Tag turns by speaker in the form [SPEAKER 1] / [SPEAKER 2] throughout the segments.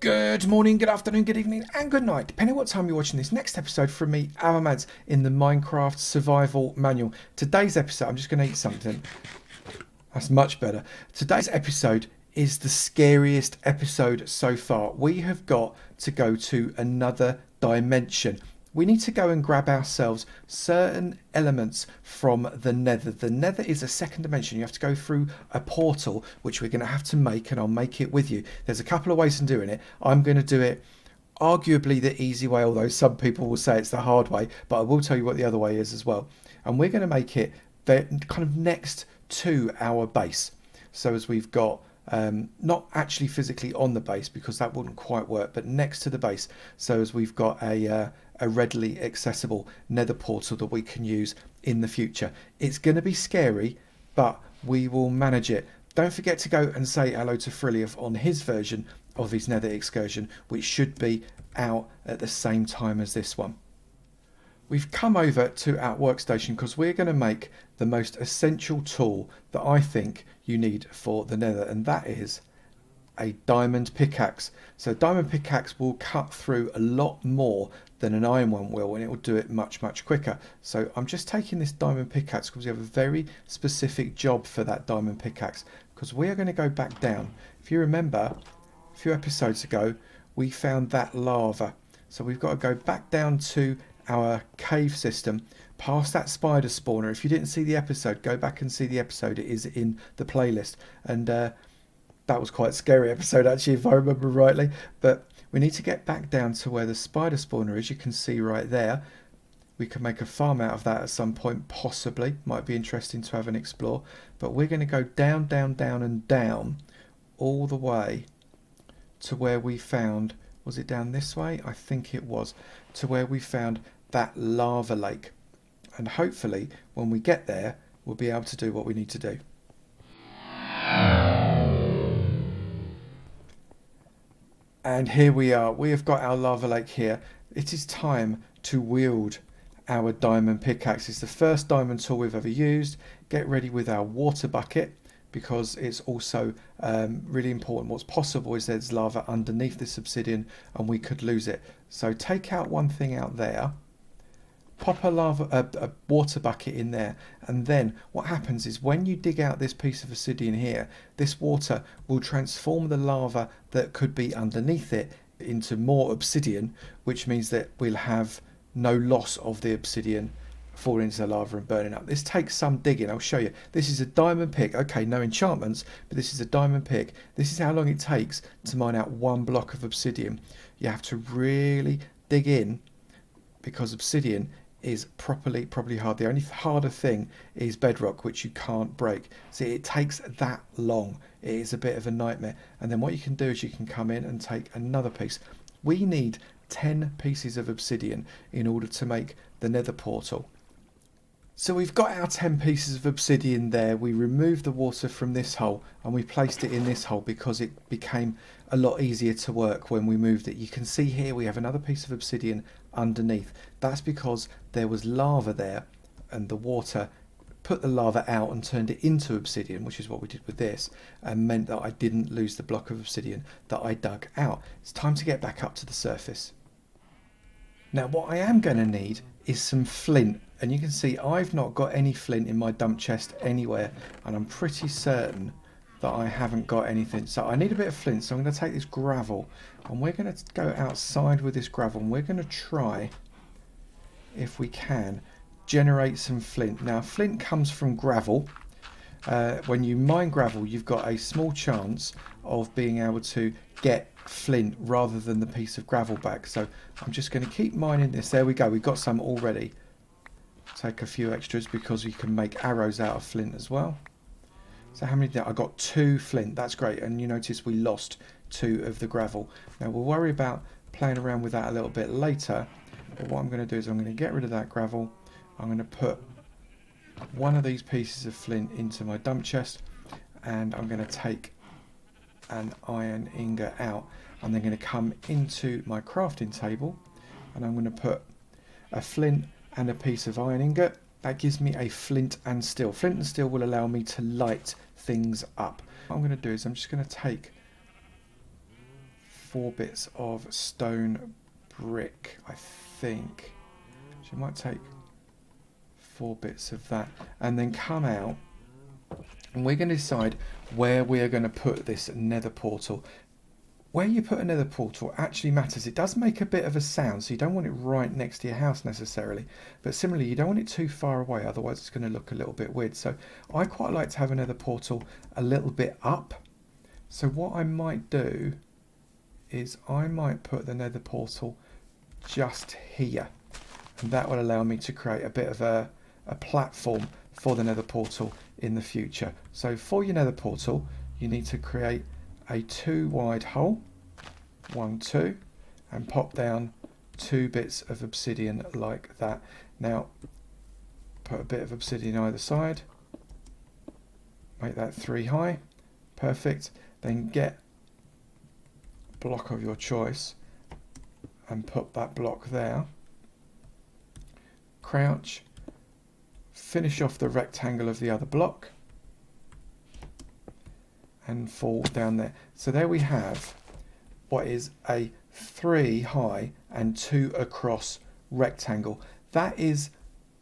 [SPEAKER 1] Good morning, good afternoon, good evening, and good night, depending what time you're watching this next episode from me, Avomance, in the Minecraft Survival Manual. Today's episode, I'm just going to eat something. That's much better. Today's episode is the scariest episode so far. We have got to go to another dimension. We need to go and grab ourselves certain elements from the Nether. The Nether is a second dimension. You have to go through a portal, which we're going to have to make, and I'll make it with you. There's a couple of ways of doing it. I'm going to do it arguably the easy way, although some people will say it's the hard way, but I will tell you what the other way is as well. And we're going to make it kind of next to our base. So as we've got not actually physically on the base, because that wouldn't quite work, but next to the base. So as we've got a readily accessible Nether Portal that we can use in the future. It's going to be scary, but we will manage it. Don't forget to go and say hello to Frilliff on his version of his Nether excursion, which should be out at the same time as this one. We've come over to our workstation because we're going to make the most essential tool that I think you need for the Nether, and that is a diamond pickaxe. So diamond pickaxe will cut through a lot more than an iron one will, and it will do it much quicker. So I'm just taking this diamond pickaxe because we have a very specific job for that diamond pickaxe, because we are going to go back down. If you remember, a few episodes ago we found that lava, so we've got to go back down to our cave system, past that spider spawner. If you didn't see the episode, go back and see the episode. It is in the playlist, and that was quite a scary episode actually, if I remember rightly. But we need to get back down to where the spider spawner is. You can see right there. We can make a farm out of that at some point, possibly. Might be interesting to have an explore. But we're going to go down and down all the way to where we found, was it down this way? I think it was, to where we found that lava lake. And hopefully when we get there, we'll be able to do what we need to do. And here we are. We have got our lava lake here. It is time to wield our diamond pickaxe. It's the first diamond tool we've ever used. Get ready with our water bucket, because it's also really important. What's possible is there's lava underneath this obsidian and we could lose it. So take out one thing out there, pop a water bucket in there, and then what happens is when you dig out this piece of obsidian here, this water will transform the lava that could be underneath it into more obsidian, which means that we'll have no loss of the obsidian falling into the lava and burning up. This takes some digging. I'll show you. This is a diamond pick. Okay, no enchantments, but this is a diamond pick. This is how long it takes to mine out one block of obsidian. You have to really dig in, because obsidian is probably hard. The only harder thing is bedrock, which you can't break. See, it takes that long. It is a bit of a nightmare. And then what you can do is you can come in and take another piece. We need 10 pieces of obsidian in order to make the Nether Portal. So we've got our 10 pieces of obsidian there. We removed the water from this hole and we placed it in this hole because it became a lot easier to work when we moved it. You can see here we have another piece of obsidian underneath. That's because there was lava there, and the water put the lava out and turned it into obsidian, which is what we did with this, and meant that I didn't lose the block of obsidian that I dug out. It's time to get back up to the surface. Now what I am going to need is some flint, and you can see I've not got any flint in my dump chest anywhere, and I'm pretty certain that I haven't got anything. So I need a bit of flint, so I'm going to take this gravel and we're going to go outside with this gravel and we're going to try, if we can, generate some flint. Now flint comes from gravel. When you mine gravel, you've got a small chance of being able to get flint rather than the piece of gravel back. So I'm just going to keep mining this. There we go, we've got some already. Take a few extras because we can make arrows out of flint as well. So how many did I got? 2 flint. That's great. And you notice we lost 2 of the gravel. Now we'll worry about playing around with that a little bit later, but what I'm going to do is I'm going to get rid of that gravel. I'm going to put one of these pieces of flint into my dump chest, and I'm going to take an iron ingot out. I'm then going to come into my crafting table and I'm going to put a flint and a piece of iron ingot. That gives me a flint and steel. Flint and steel will allow me to light things up. What I'm going to do is I'm just going to take 4 bits of stone brick, I think. She might take 4 bits of that and then come out, and we're going to decide where we are going to put this nether portal. Where you put a nether portal actually matters. It does make a bit of a sound, so you don't want it right next to your house necessarily, but similarly you don't want it too far away, otherwise it's going to look a little bit weird. So I quite like to have a nether portal a little bit up. So what I might do is I might put the nether portal just here, and that will allow me to create a bit of a platform for the nether portal in the future. So for your nether portal you need to create a 2 wide hole, 1, 2, and pop down 2 bits of obsidian like that. Now put a bit of obsidian either side, make that 3 high, perfect. Then get a block of your choice and put that block there. Crouch, finish off the rectangle of the other block and fall down there. So there we have what is a 3 high and 2 across rectangle. That is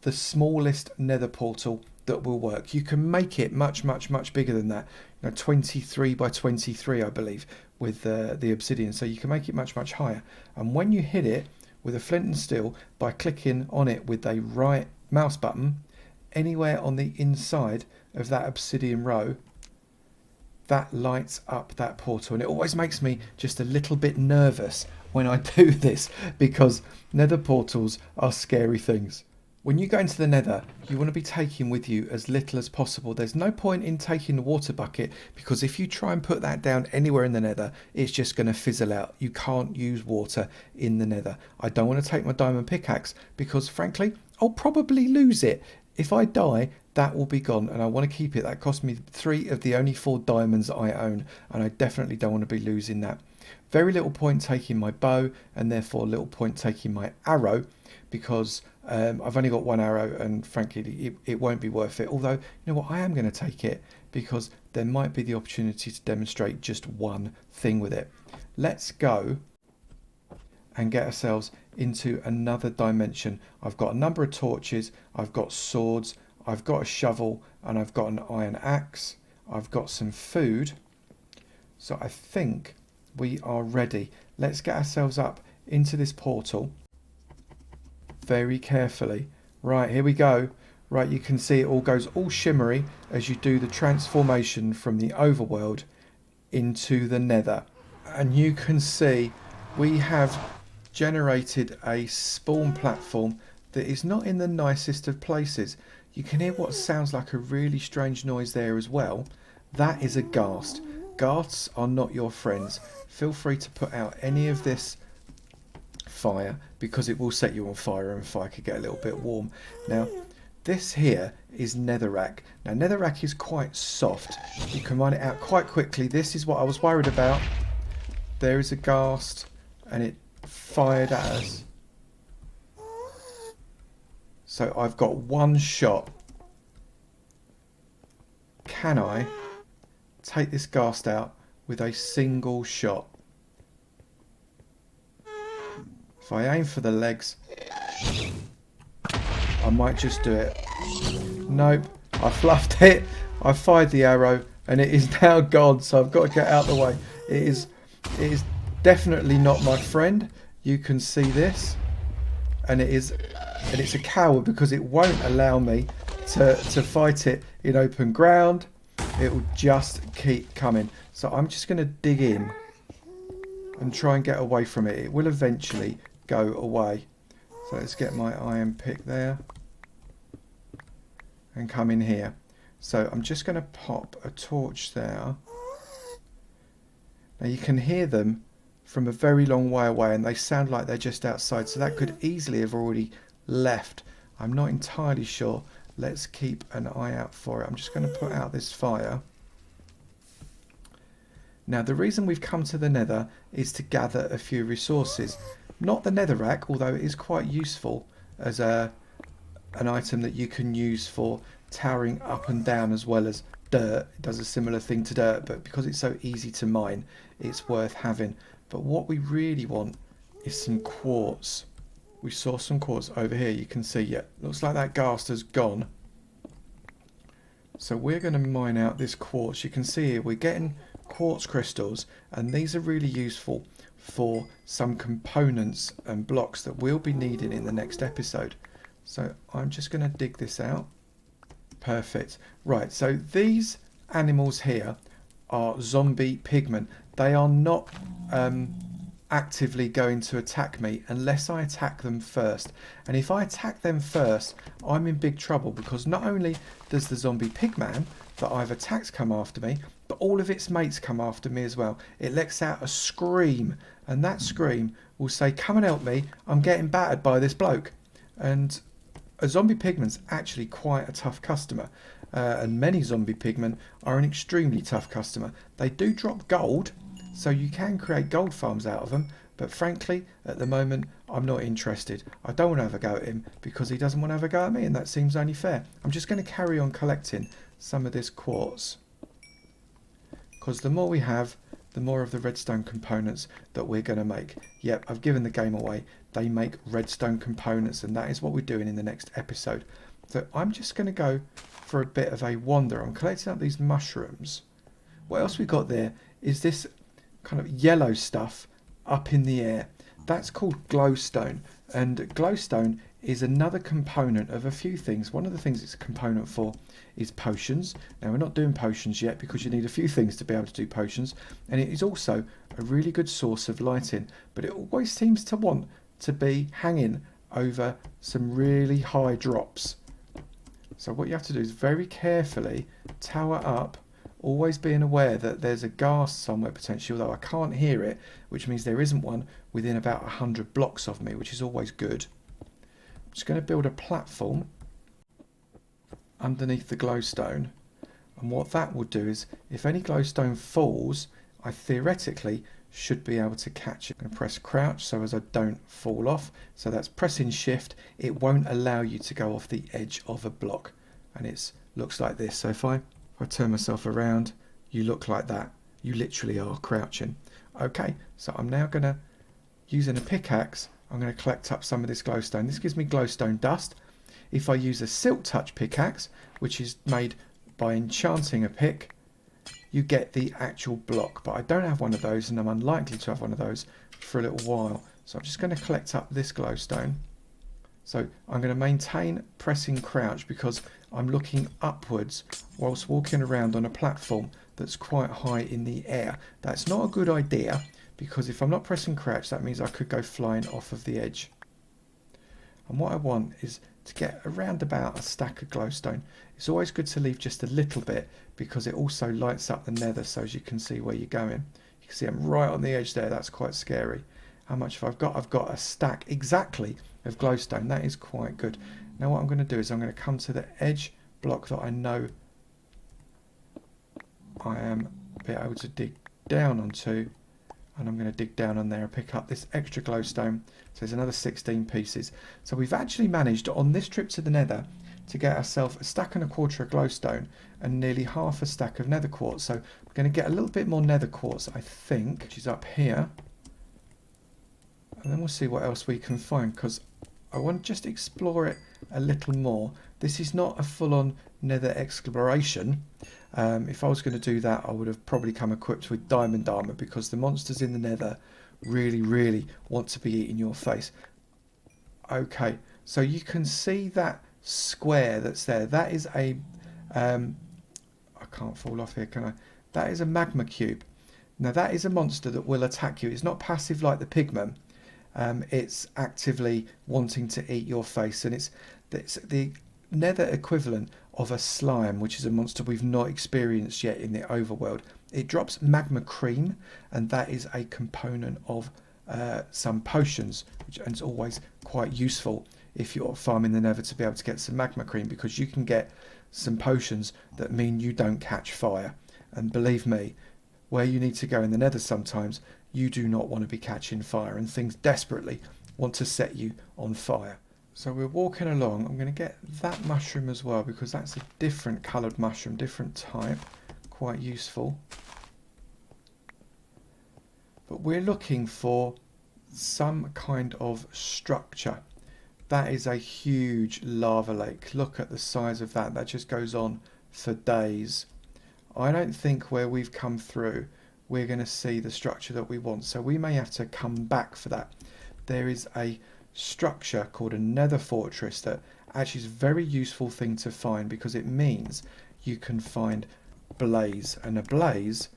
[SPEAKER 1] the smallest nether portal that will work. You can make it much bigger than that, 23 by 23 I believe, with the obsidian, so you can make it much higher. And when you hit it with a flint and steel, by clicking on it with a right mouse button anywhere on the inside of that obsidian row, that lights up that portal. And it always makes me just a little bit nervous when I do this, because nether portals are scary things. When you go into the nether, you want to be taking with you as little as possible. There's no point in taking the water bucket, because if you try and put that down anywhere in the nether, it's just going to fizzle out. You can't use water in the nether. I don't want to take my diamond pickaxe because frankly, I'll probably lose it. If I die, that will be gone, and I want to keep it. That cost me 3 of the only 4 diamonds I own, and I definitely don't want to be losing that. Very little point taking my bow, and therefore little point taking my arrow, because I've only got 1 arrow, and frankly it won't be worth it. Although, you know what, I am going to take it because there might be the opportunity to demonstrate just one thing with it. Let's go and get ourselves into another dimension. I've got a number of torches, I've got swords, I've got a shovel, and I've got an iron axe. I've got some food, so I think we are ready. Let's get ourselves up into this portal very carefully. Right, here we go. Right, you can see it all goes all shimmery as you do the transformation from the overworld into the nether. And you can see we have generated a spawn platform that is not in the nicest of places. You can hear what sounds like a really strange noise there as well. That is a ghast. Ghasts are not your friends. Feel free to put out any of this fire, because it will set you on fire, and fire could get a little bit warm. Now this here is netherrack. Now netherrack is quite soft, you can run it out quite quickly. This is what I was worried about. There is a ghast and it fired at us, so I've got 1 shot. Can I take this ghast out with a single shot? If I aim for the legs, I might just do it. Nope, I fluffed it. I fired the arrow and it is now gone, so I've got to get out of the way. It is definitely not my friend. You can see this, and it's a coward because it won't allow me to fight it in open ground. It will just keep coming. So I'm just going to dig in and try and get away from it. It will eventually go away. So let's get my iron pick there and come in here. So I'm just going to pop a torch there. Now you can hear them from a very long way away, and they sound like they're just outside, so that could easily have already left. I'm not entirely sure. Let's keep an eye out for it. I'm just going to put out this fire. Now the reason we've come to the nether is to gather a few resources. Not the netherrack, although it is quite useful as an item that you can use for towering up and down as well as dirt. It does a similar thing to dirt, but because it's so easy to mine, it's worth having. But what we really want is some quartz. We saw some quartz over here. You can see, yeah, looks like that ghast has gone. So we're going to mine out this quartz. You can see here we're getting quartz crystals, and these are really useful for some components and blocks that we'll be needing in the next episode. So I'm just going to dig this out. Perfect. Right, so these animals here are zombie pigmen. They are not actively going to attack me unless I attack them first. And if I attack them first, I'm in big trouble, because not only does the zombie pigman that I've attacked come after me, but all of its mates come after me as well. It lets out a scream, and that scream will say, come and help me, I'm getting battered by this bloke. And a zombie pigman's actually quite a tough customer, and many zombie pigmen are an extremely tough customer. They do drop gold, so you can create gold farms out of them, but frankly, at the moment, I'm not interested. I don't want to have a go at him because he doesn't want to have a go at me, and that seems only fair. I'm just going to carry on collecting some of this quartz, because the more we have, the more of the redstone components that we're going to make. Yep, I've given the game away. They make redstone components, and that is what we're doing in the next episode. So I'm just going to go for a bit of a wander. I'm collecting up these mushrooms. What else we got there is this kind of yellow stuff up in the air. That's called glowstone, and glowstone is another component of a few things. One of the things it's a component for is potions. Now, we're not doing potions yet because you need a few things to be able to do potions, and it is also a really good source of lighting, but it always seems to want to be hanging over some really high drops. So what you have to do is very carefully tower up, always being aware that there's a ghast somewhere potentially, although I can't hear it, which means there isn't one within about 100 blocks of me, which is always good. I'm just going to build a platform underneath the glowstone, and what that will do is, if any glowstone falls, I theoretically should be able to catch it. I'm going to press crouch so as I don't fall off. So that's pressing shift. It won't allow you to go off the edge of a block, and it looks like this. So if I turn myself around, you look like that. You literally are crouching. Okay, so I'm now going to, using a pickaxe, I'm going to collect up some of this glowstone. This gives me glowstone dust. If I use a silk touch pickaxe, which is made by enchanting a pick, you get the actual block. But I don't have one of those, and I'm unlikely to have one of those for a little while. So I'm just going to collect up this glowstone. So I'm going to maintain pressing crouch because I'm looking upwards whilst walking around on a platform that's quite high in the air. That's not a good idea, because if I'm not pressing crouch, that means I could go flying off of the edge. And what I want is to get around about a stack of glowstone. It's always good to leave just a little bit, because it also lights up the nether so as you can see where you're going. You can see I'm right on the edge there. That's quite scary. How much have I got? I've got a stack exactly of glowstone. That is quite good. Now what I'm going to do is I'm going to come to the edge block that I know I am be able to dig down onto, and I'm going to dig down on there and pick up this extra glowstone. So there's another 16 pieces. So we've actually managed on this trip to the nether to get ourselves a stack and a quarter of glowstone and nearly half a stack of nether quartz. So we're going to get a little bit more nether quartz, I think, which is up here. And then we'll see what else we can find, because I want to just explore it a little more. This is not a full-on nether exploration. If I was going to do that, I would have probably come equipped with diamond armor, because the monsters in the nether really want to be eating your face. Okay, so you can see that square that's there. That is a I can't fall off here, can I? That is a magma cube. Now that is a monster that will attack you. It's not passive like the pigman. It's actively wanting to eat your face, and it's the nether equivalent of a slime, which is a monster we've not experienced yet in the overworld. It drops magma cream, and that is a component of some potions, which is always quite useful if you're farming the nether to be able to get some magma cream, because you can get some potions that mean you don't catch fire. And believe me, where you need to go in the nether sometimes, you do not want to be catching fire, and things desperately want to set you on fire. So we're walking along. I'm going to get that mushroom as well, because that's a different coloured mushroom, different type, quite useful. but we're looking for some kind of structure. That is a huge lava lake. Look at the size of that. That just goes on for days. I don't think where we've come through we're going to see the structure that we want, so we may have to come back for that. There is a structure called a nether fortress that actually is a very useful thing to find, because it means you can find blaze, and a blaze,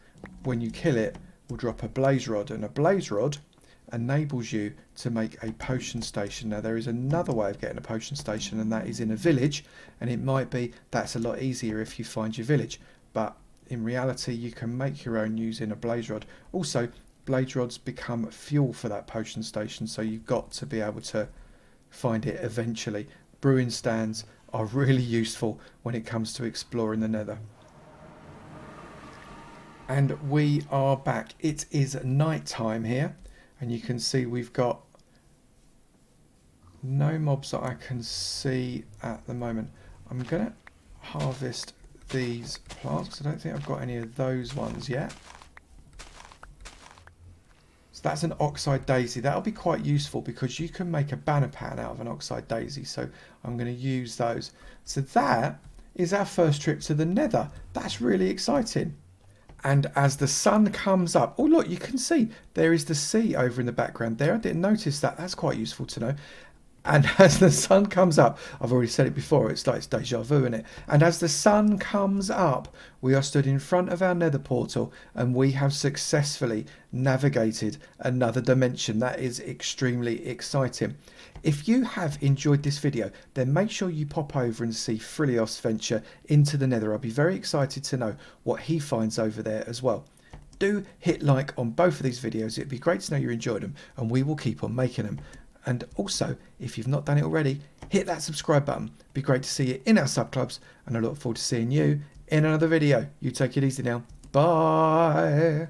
[SPEAKER 1] when you kill it, will drop a blaze rod, and a blaze rod enables you to make a potion station. Now there is another way of getting a potion station, and that is in a village, and it might be that's a lot easier if you find your village, but in reality you can make your own using a blaze rod. Also, blaze rods become fuel for that potion station, so you've got to be able to find it eventually. Brewing stands are really useful when it comes to exploring the nether. And we are back. It is night time here, and you can see we've got no mobs that I can see at the moment. I'm gonna harvest these plants because I don't think I've got any of those ones yet. So that's an oxide daisy. That'll be quite useful because you can make a banner pan out of an oxide daisy, so I'm going to use those. So that is our first trip to the nether. That's really exciting. And as the sun comes up, oh look, you can see there is the sea over in the background there. I didn't notice that. That's quite useful to know. And as the sun comes up, I've already said it before, it's like it's deja vu, isn't it? And as the sun comes up, we are stood in front of our nether portal, and we have successfully navigated another dimension. That is extremely exciting. If you have enjoyed this video, then make sure you pop over and see Frilios venture into the nether. I'll be very excited to know what he finds over there as well. Do hit like on both of these videos. It'd be great to know you enjoyed them, and we will keep on making them. And also, if you've not done it already, hit that subscribe button. It'd be great to see you in our subclubs, and I look forward to seeing you in another video. You take it easy now. Bye.